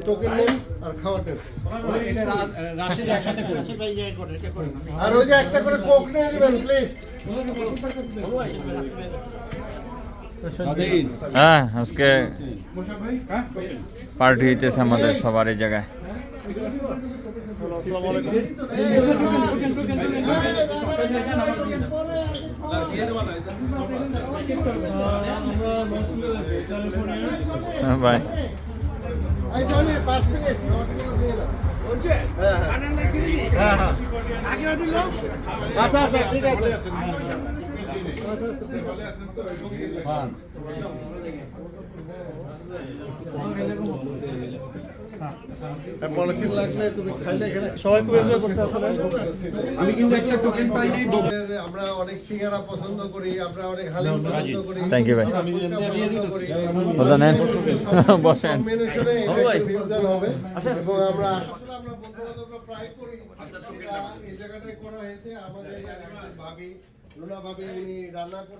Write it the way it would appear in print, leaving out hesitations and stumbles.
Token নেন আর খাওয়ার নেন। এটা রাশিদ একসাথে করেছে। আর ওই যে একটা করে কোক নিয়ে নেবেন প্লিজ। হ্যাঁ, আজকে পার্টি হইতেছে আমাদের সবার এই জায়গায়। হ্যাঁ ভাই, এই জানি 5 মিনিট খাওয়ারগুলো দিয়ে দাও। হচ্ছে? হ্যাঁ হ্যাঁ হ্যাঁ। আগে ওটা লোক। আচ্ছা আচ্ছা ঠিক আছে। পলিথিন লাগলে তুমি খাইলে এখানে সবাই খুব এনজয় করতে আসলে আমি কিন্তু একটা টোকেন পাই নাই। আমরা অনেক সিঙ্গারা পছন্দ করি, আমরা অনেক হালিম পছন্দ করি। থ্যাংক ইউ ভাই। পছন্দ করি। বলতে নেন, বসেন। কম্বিনেশনে এটা একটা ফিউশন হবে এবং আমরা আসলে আমরা বন্ধু-বান্ধবরা প্রায় করি। এটা এই জায়গাটায় করা হয়েছে আমাদের একজন ভাবি, রুনা ভাবি, উনি রান্না করছেন।